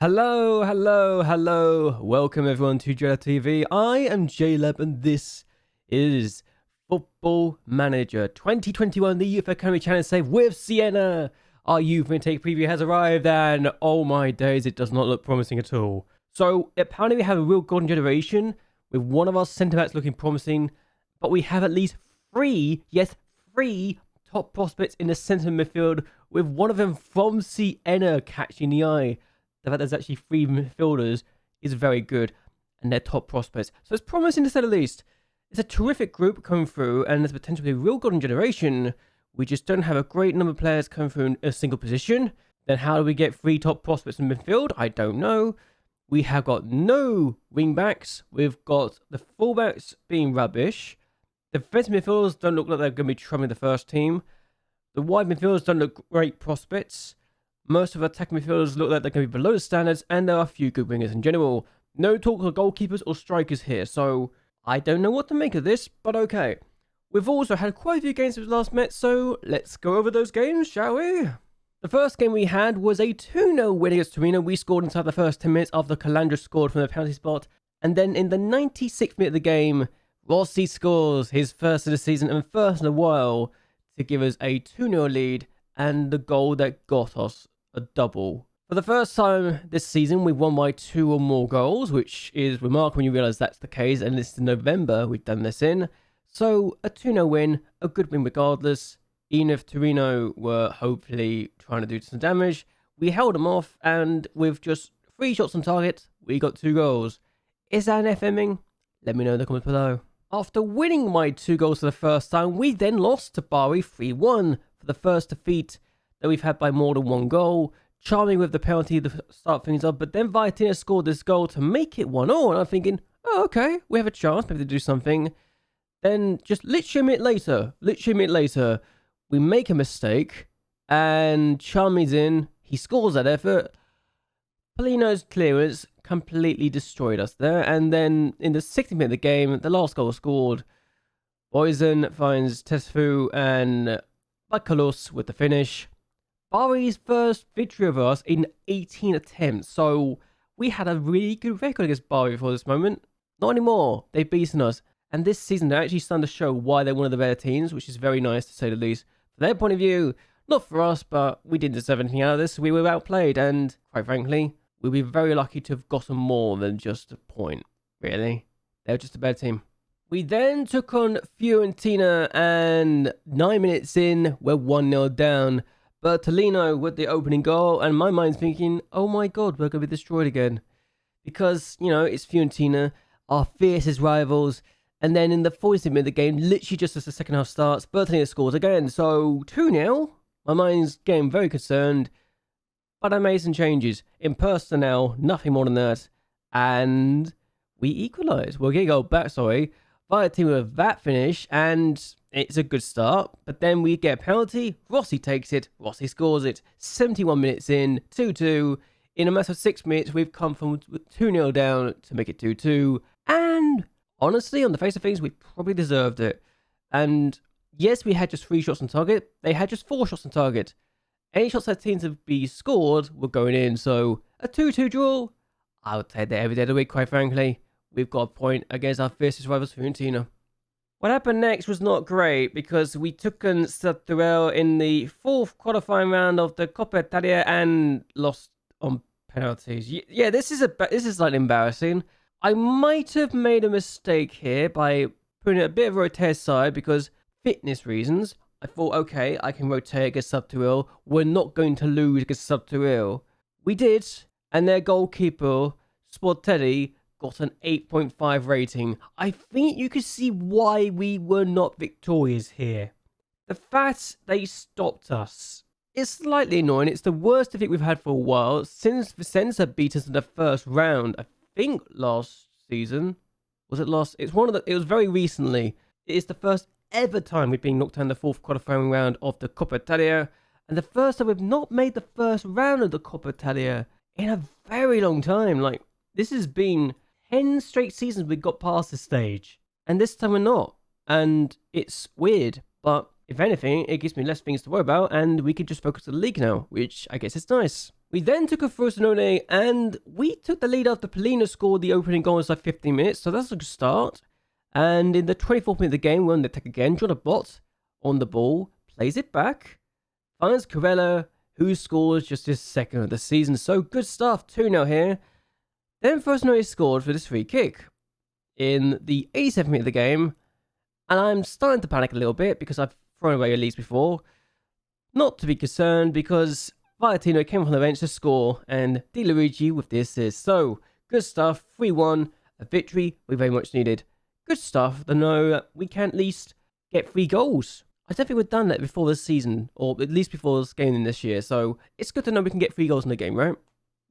Hello, hello, hello. Welcome everyone to JLABTV. I am JLAB and this is Football Manager 2021, the Youth Academy Challenge Save with Siena. Our youth intake preview has arrived and oh my days, it does not look promising at all. So apparently we have a real golden generation with one of our centre backs looking promising, but we have at least three top prospects in the centre midfield, with one of them from Siena catching the eye. The fact there's actually three midfielders is very good, and they're top prospects. So it's promising to say the least. It's a terrific group coming through, and there's potentially a real golden generation. We just don't have a great number of players coming through in a single position. Then how do we get three top prospects in midfield? I don't know. We have got no wing backs. We've got the fullbacks being rubbish. The defensive midfielders don't look like they're going to be troubling the first team. The wide midfielders don't look great prospects. Most of our attacking midfielders look like they're going to be below the standards, and there are a few good wingers in general. No talk of goalkeepers or strikers here, so I don't know what to make of this, but okay. We've also had quite a few games since we last met, so let's go over those games, shall we? The first game we had was a 2-0 win against Torino. We scored inside the first 10 minutes after Calandra scored from the penalty spot, and then in the 96th minute of the game, Rossi scores his first of the season and first in a while to give us a 2-0 lead, and the goal that got us a double. For the first time this season, we've won by 2 or more goals, which is remarkable when you realise that's the case, and this is November we've done this in. So, a 2-0 win, a good win regardless. Even if Torino were hopefully trying to do some damage, we held them off, and with just 3 shots on target, we got 2 goals. Is that an FMing? Let me know in the comments below. After winning by 2 goals for the first time, we then lost to Bari 3-1 for the first defeat that we've had by more than 1 goal. Charming with the penalty to start things up, but then Vitina scored this goal to make it 1-1, and I'm thinking, oh, okay, we have a chance maybe to do something. Then just literally a minute later, we make a mistake, and Charmy's in, he scores that effort. Polino's clearance completely destroyed us there, and then in the 60th minute of the game, the last goal scored. Boysen finds Tesfu and Bakalos with the finish. Bari's first victory over us in 18 attempts, so we had a really good record against Bari before this moment. Not anymore, they've beaten us, and this season they're actually starting to show why they're one of the better teams, which is very nice to say the least. From their point of view, not for us, but we didn't deserve anything out of this. We were outplayed, and quite frankly, we'll be very lucky to have gotten more than just a point, really. They were just a better team. We then took on Fiorentina, and 9 minutes in, we're 1-0 down. Bertolino with the opening goal, and my mind's thinking, oh my god, we're going to be destroyed again. Because, you know, it's Fiorentina, our fiercest rivals, and then in the 40th minute of the game, literally just as the second half starts, Bertolino scores again. So, 2-0, my mind's getting very concerned, but I made some changes. In personnel, nothing more than that, and we equalise. We're going to go back, Vitina with that finish, and it's a good start, but then we get a penalty. Rossi takes it. Rossi scores it. 71 minutes in, 2-2. In a matter of 6 minutes, we've come from 2-0 down to make it 2-2. And honestly, on the face of things, we probably deserved it. And yes, we had just 3 shots on target. They had just 4 shots on target. Any shots that seemed to be scored were going in. So a 2-2 draw, I would take that every day of the week, quite frankly. We've got a point against our fiercest rivals, Fiorentina. What happened next was not great, because we took on Saturel in the 4th qualifying round of the Coppa Italia and lost on penalties. Yeah, this is like embarrassing. I might have made a mistake here by putting a bit of a rotate aside because fitness reasons. I thought, okay, I can rotate against Saturel. We're not going to lose against Saturel. We did, and their goalkeeper, Sportelli, got an 8.5 rating. I think you can see why we were not victorious here. The fact they stopped us is slightly annoying. It's the worst defeat we've had for a while since Vicenza beat us in the first round. I think last season. Was it last? It was very recently. It is the first ever time we've been knocked out in the 4th qualifying round of the Coppa Italia, and the first time we've not made the first round of the Coppa Italia in a very long time. Like, this has been 10 straight seasons we got past this stage, and this time we're not, and it's weird, but if anything, it gives me less things to worry about, and we can just focus on the league now, which I guess is nice. We then took a Frosinone and we took the lead after Polina scored the opening goal inside 15 minutes, so that's a good start. And in the 24th minute of the game, we're on the attack again. JLABT on the ball, plays it back, finds Corella, who scores just his second of the season. So good stuff, 2-0 here. Then Frosinone scored for this free kick in the 87th minute of the game. And I'm starting to panic a little bit because I've thrown away leads before. Not to be concerned because Valentino came from the bench to score and Di Luigi with the assist. So good stuff, 3-1, a victory we very much needed. Good stuff to know that we can at least get 3 goals. I don't think we've done that before this season, or at least before this game in this year, so it's good to know we can get 3 goals in the game, right?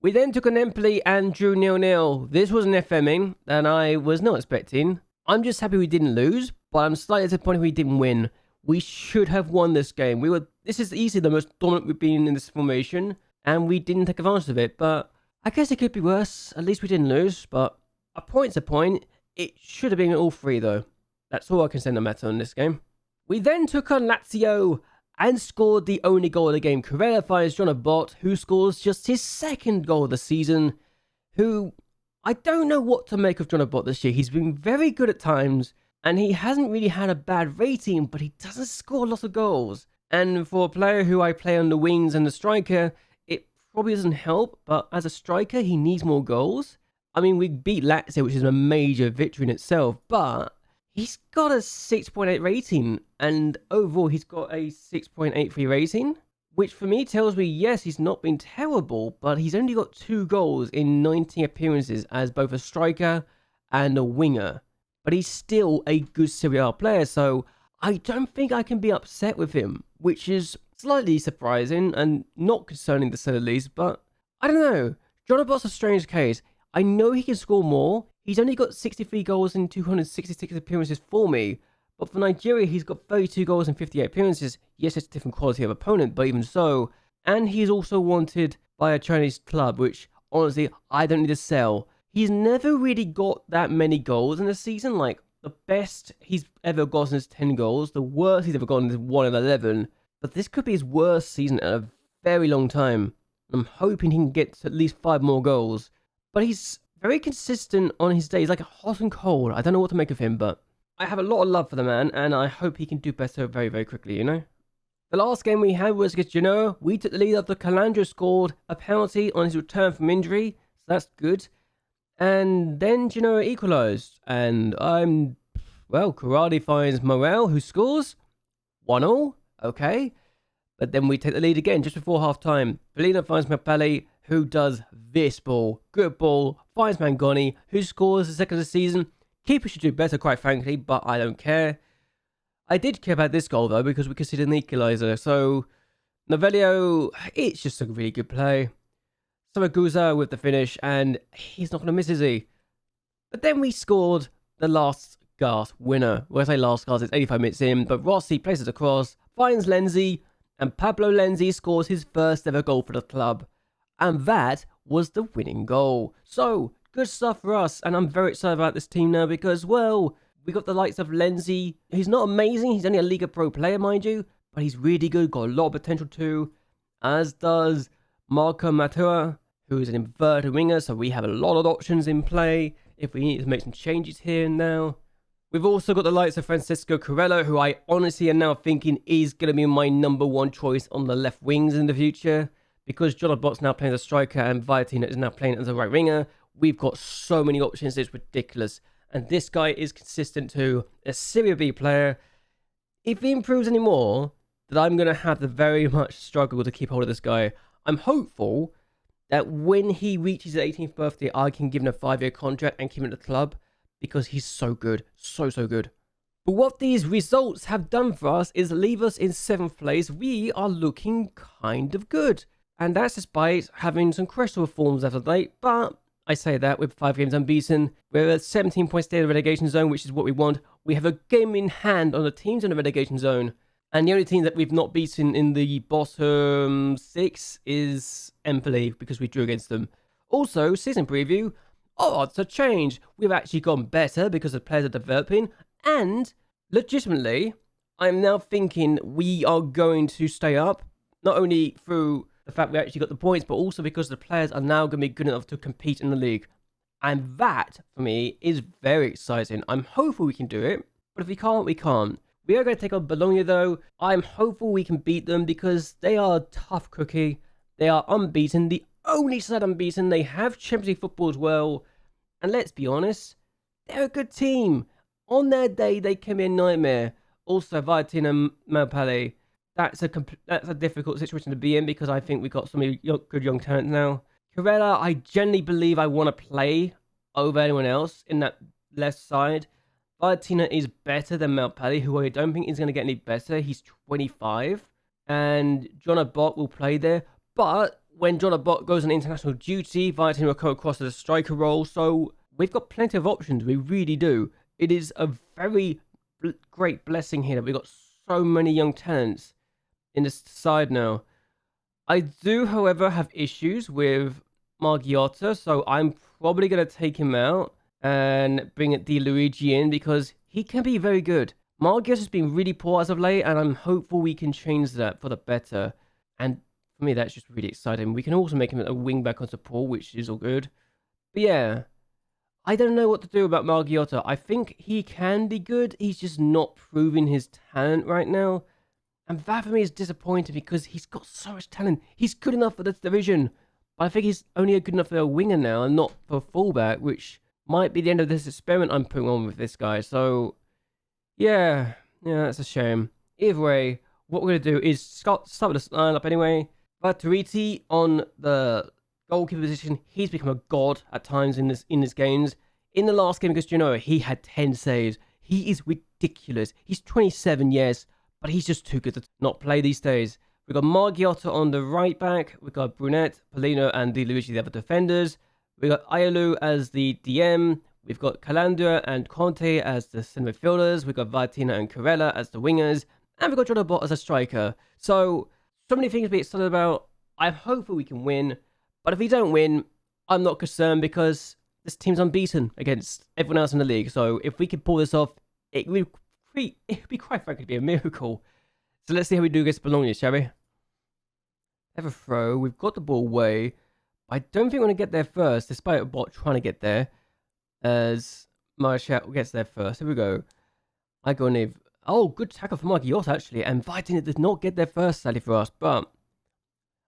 We then took an Empoli and drew 0-0. This was an FMing that I was not expecting. I'm just happy we didn't lose, but I'm slightly disappointed we didn't win. We should have won this game. This is easily the most dominant we've been in this formation, and we didn't take advantage of it, but I guess it could be worse. At least we didn't lose, but a point's a point. It should have been all 3 though. That's all I can say no matter on this game. We then took on Lazio and scored the only goal of the game. Corella finds JLABT, who scores just his 2nd goal of the season, who I don't know what to make of JLABT this year. He's been very good at times, and he hasn't really had a bad rating, but he doesn't score lots of goals. And for a player who I play on the wings and the striker, it probably doesn't help, but as a striker, he needs more goals. I mean, we beat Lazio, which is a major victory in itself, but he's got a 6.8 rating, and overall he's got a 6.83 rating, which for me tells me, yes, he's not been terrible, but he's only got 2 goals in 90 appearances as both a striker and a winger. But he's still a good Serie A player, so I don't think I can be upset with him, which is slightly surprising and not concerning to say the least, but I don't know. JLABT's a strange case. I know he can score more. He's only got 63 goals in 266 appearances for me. But for Nigeria, he's got 32 goals in 58 appearances. Yes, it's a different quality of opponent, but even so. And he's also wanted by a Chinese club, which, honestly, I don't need to sell. He's never really got that many goals in a season. Like, the best he's ever gotten is 10 goals. The worst he's ever gotten is 1 in 11. But this could be his worst season in a very long time. I'm hoping he can get to at least 5 more goals. But he's very consistent on his days, like hot and cold. I don't know what to make of him, but I have a lot of love for the man, and I hope he can do better very, very quickly, you know? The last game we had was against Genoa. We took the lead after Calandro scored a penalty on his return from injury, so that's good. And then Genoa equalised, and Corradi finds Morel, who scores 1-0, okay. But then we take the lead again just before half-time. Polina finds Mapelli, who does this ball. Good ball. Finds Mangoni, who scores the 2nd of the season. Keeper should do better, quite frankly, but I don't care. I did care about this goal, though, because we conceded an equaliser. So, Novello, it's just a really good play. Samagusa with the finish, and he's not going to miss, is he? But then we scored the last gasp winner. When I say last gasp, it's 85 minutes in, but Rossi places across, finds Lenzi, and Pablo Lenzi scores his 1st ever goal for the club. And that was the winning goal. So, good stuff for us. And I'm very excited about this team now because, well, we got the likes of Lenzi. He's not amazing. He's only a Liga Pro player, mind you. But he's really good. Got a lot of potential too. As does Marco Matua, who is an inverted winger. So we have a lot of options in play if we need to make some changes here and now. We've also got the likes of Francisco Corella, who I honestly am now thinking is going to be my #1 choice on the left wings in the future. Because JLABT's now playing as a striker and Viatina is now playing as a right winger, we've got so many options, it's ridiculous. And this guy is consistent to a Serie B player. If he improves any more, then I'm going to have to very much struggle to keep hold of this guy. I'm hopeful that when he reaches his 18th birthday, I can give him a 5-year contract and keep him at the club. Because he's so good. So good. But what these results have done for us is leave us in 7th place. We are looking kind of good. And that's despite having some questionable forms as of late, but I say that with 5 games unbeaten. We're at 17 points stay in the relegation zone, which is what we want. We have a game in hand on the teams in the relegation zone. And the only team that we've not beaten in the bottom 6 is Empoli, because we drew against them. Also, season preview, odds have changed. We've actually gone better because the players are developing. And, legitimately, I'm now thinking we are going to stay up. Not only through the fact we actually got the points, but also because the players are now going to be good enough to compete in the league. And that, for me, is very exciting. I'm hopeful we can do it, but if we can't, we can't. We are going to take on Bologna, though. I'm hopeful we can beat them because they are a tough cookie. They are unbeaten, the only side unbeaten. They have Champions League football as well. And let's be honest, they're a good team. On their day, they can be a nightmare. Also, Valentina Malpale, that's a difficult situation to be in because I think we've got some good young talent now. Corella, I genuinely believe I want to play over anyone else in that left side. Valentina is better than Malpale, who I don't think is going to get any better. He's 25. And John Abbott will play there. But when John Abbott goes on international duty, Valentina will come across as a striker role. So we've got plenty of options. We really do. It is a very great blessing here that we've got so many young talents in this side now. I do, however, have issues with Margiotta, so I'm probably going to take him out and bring Di Luigi in because he can be very good. Margiotta has been really poor as of late, and I'm hopeful we can change that for the better. And for me, that's just really exciting. We can also make him a wing back on support, which is all good. But yeah, I don't know what to do about Margiotta. I think he can be good. He's just not proving his talent right now. And that for me is disappointing because he's got so much talent. He's good enough for this division. But I think he's only good enough for a winger now and not for a fullback, which might be the end of this experiment I'm putting on with this guy. So, yeah, that's a shame. Either way, what we're going to do is start with this lineup anyway. Vatturiti on the goalkeeper position. He's become a god at times in his games. In the last game against Genoa, he had 10 saves. He is ridiculous. He's 27, yes, but he's just too good to not play these days. We've got Margiotta on the right back. We've got Brunette, Polino, and Di Luigi, the other defenders. We've got Ayalou as the DM. We've got Calandra and Conte as the centre midfielders. We've got Valentina and Corella as the wingers. And we've got John Abbott as a striker. So many things to be excited about. I'm hopeful we can win. But if we don't win, I'm not concerned because this team's unbeaten against everyone else in the league. So if we can pull this off, it would be quite frankly be a miracle. So let's see how we do against Bologna, shall we? Have a throw. We've got the ball away. I don't think we're going to get there first, despite a bot trying to get there. As Marshall gets there first. Here we go. I go Niv. Oh, good tackle from Margiotta, actually. And Vitina did not get there first, sadly for us. But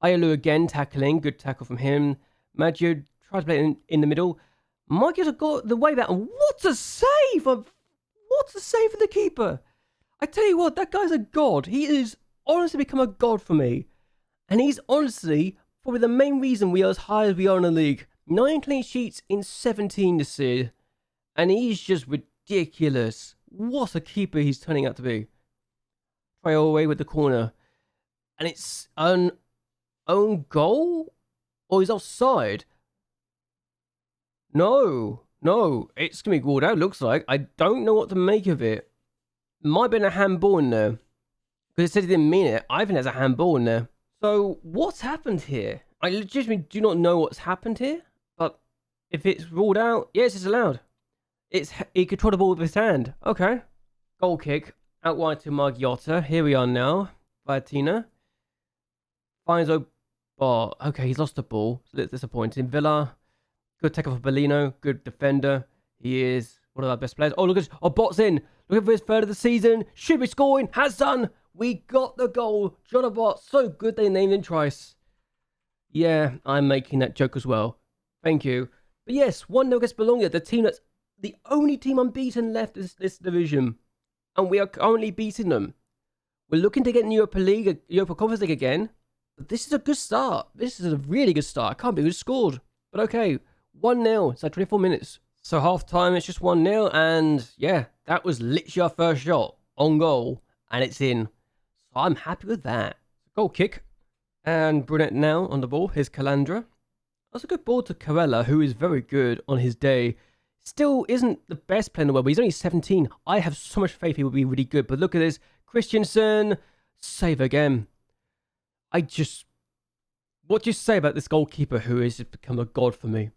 Ayalou again tackling. Good tackle from him. Maggio tries to play it in the middle. Margiotta got the way back. And what a save! What a save for the keeper! I tell you what, that guy's a god. He is honestly become a god for me. And he's honestly probably the main reason we are as high as we are in the league. 9 clean sheets in 17 this year. And he's just ridiculous. What a keeper he's turning out to be. Try all the way with the corner. And it's an own goal? Or he's offside? No, it's going to be ruled out, looks like. I don't know what to make of it. Might have been a handball in there. Because it said he didn't mean it. I think there's a handball in there. So, what's happened here? I legitimately do not know what's happened here. But if it's ruled out, yes, it's allowed. He controlled the ball with his hand. Okay. Goal kick. Out wide to Margiotta. Here we are now. Valentina. Finds oh, okay, he's lost the ball. So that's disappointing. Villa. Good tackle for Bellino. Good defender. He is one of our best players. Oh, look at Bot's in. Looking for his third of the season. Should be scoring. Has done. We got the goal. John Abbott. So good they named him twice. Yeah, I'm making that joke as well. Thank you. But yes, 1-0 against Bologna. The team that's the only team unbeaten left in this division. And we are currently beating them. We're looking to get in Europa Conference League again. But this is a good start. This is a really good start. I can't believe we scored. But okay, 1-0. It's like 24 minutes. So half time, it's just 1-0. And yeah, that was literally our first shot on goal. And it's in. So I'm happy with that. Goal kick. And Brunette now on the ball. Here's Calandra. That's a good ball to Corella, who is very good on his day. Still isn't the best player in the world, but he's only 17. I have so much faith he will be really good. But look at this. Christensen. Save again. What do you say about this goalkeeper who has become a god for me?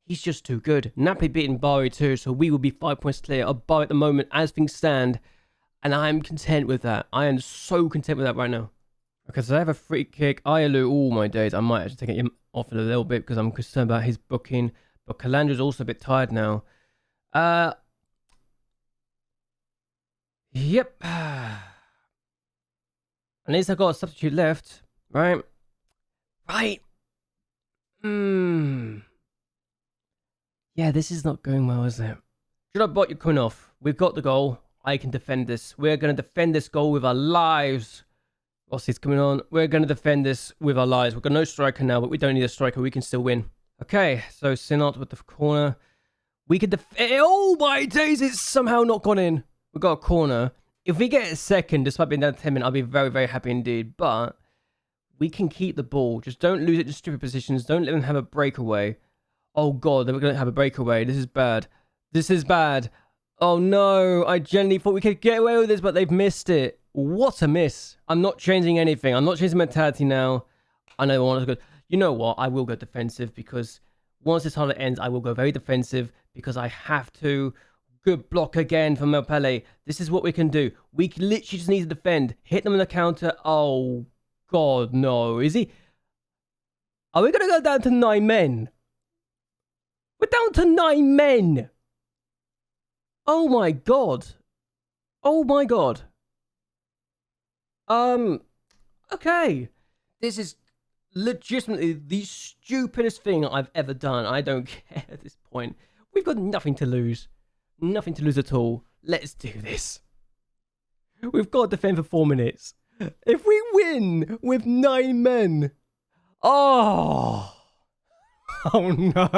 He's just too good. Napoli beating Bari too, so we will be 5 points clear of Bari at the moment as things stand. And I'm content with that. I am so content with that right now. Okay, so I have a free kick. Ayalu, all my days. I might actually take him off in a little bit because I'm concerned about his booking. But Calandra's also a bit tired now. Yep. At least I got a substitute left, right? Right. Yeah, this is not going well, is it? Should I bot you coming off? We've got the goal. I can defend this. We're going to defend this goal with our lives. Rossi's coming on. We're going to defend this with our lives. We've got no striker now, but we don't need a striker. We can still win. Okay, so Siena with the corner. We could oh my days, it's somehow not gone in. We've got a corner. If we get a second, despite being down to 10 minutes, I'll be very, very happy indeed. But we can keep the ball. Just don't lose it to stupid positions. Don't let them have a breakaway. Oh god, they're going to have a breakaway. This is bad. This is bad. Oh no, I genuinely thought we could get away with this, but they've missed it. What a miss. I'm not changing anything. I'm not changing mentality now. I know I want to go. You know what? I will go defensive because once this holiday ends, I will go very defensive because I have to. Good block again from Melpele. This is what we can do. We literally just need to defend. Hit them on the counter. Oh, God, no. Is he? Are we going to go down to 9 men? We're down to 9 men. Oh, my God. Oh, my God. Okay. This is legitimately the stupidest thing I've ever done. I don't care at this point. We've got nothing to lose. Nothing to lose at all. Let's do this. We've got to defend for 4 minutes. If we win with 9 men. Oh. Oh no.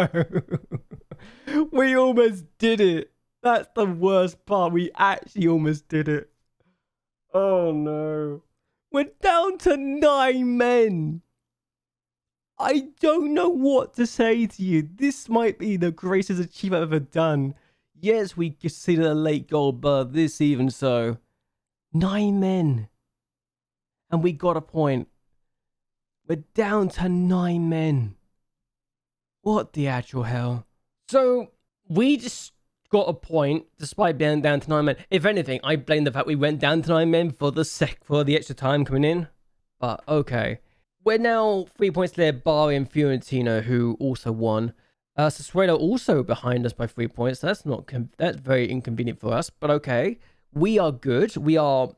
We almost did it. That's the worst part. We actually almost did it. Oh no. We're down to 9 men. I don't know what to say to you. This might be the greatest achievement I've ever done. Yes, we conceded a late goal, but this even so. 9 men. And we got a point. We're down to 9 men. What the actual hell? So, we just got a point despite being down to 9 men. If anything, I blame the fact we went down to 9 men for the extra time coming in. But, okay. We're now 3 points clear, barring Fiorentina, who also won. Sassuolo also behind us by 3 points. That's very inconvenient for us, but okay. We are good. We are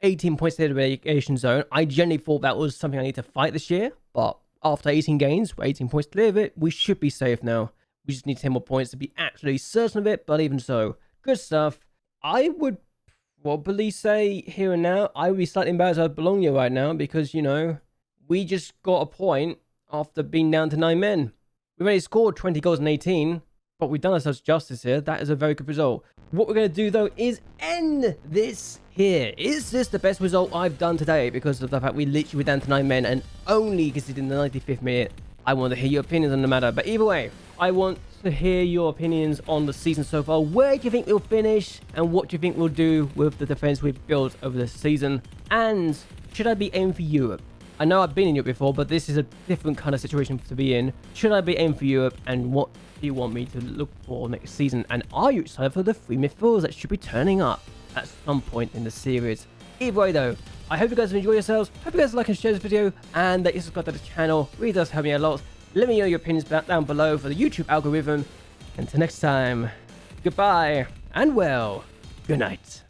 18 points clear of the relegation zone. I genuinely thought that was something I need to fight this year, but after 18 games, we're 18 points clear of it. We should be safe now. We just need 10 more points to be absolutely certain of it, but even so, good stuff. I would probably say here and now, I would be slightly embarrassed about Bologna right now because, you know, we just got a point after being down to 9 men. We've only scored 20 goals in 18, but we've done ourselves justice here. That is a very good result. What we're going to do, though, is end this here. Is this the best result I've done today? Because of the fact we literally were down to 9 men and only conceded in the 95th minute. I want to hear your opinions on the matter. But either way, I want to hear your opinions on the season so far. Where do you think we'll finish? And what do you think we'll do with the defense we've built over the season? And should I be aiming for Europe? I know I've been in Europe before, but this is a different kind of situation to be in. Should I be aiming for Europe, and what do you want me to look for next season? And are you excited for the 3 midfielders that should be turning up at some point in the series? Either way though, I hope you guys enjoy yourselves. Hope you guys like and share this video, and that you subscribe to the channel. It really does help me a lot. Let me know your opinions down below for the YouTube algorithm. Until next time, goodbye, and well, good night.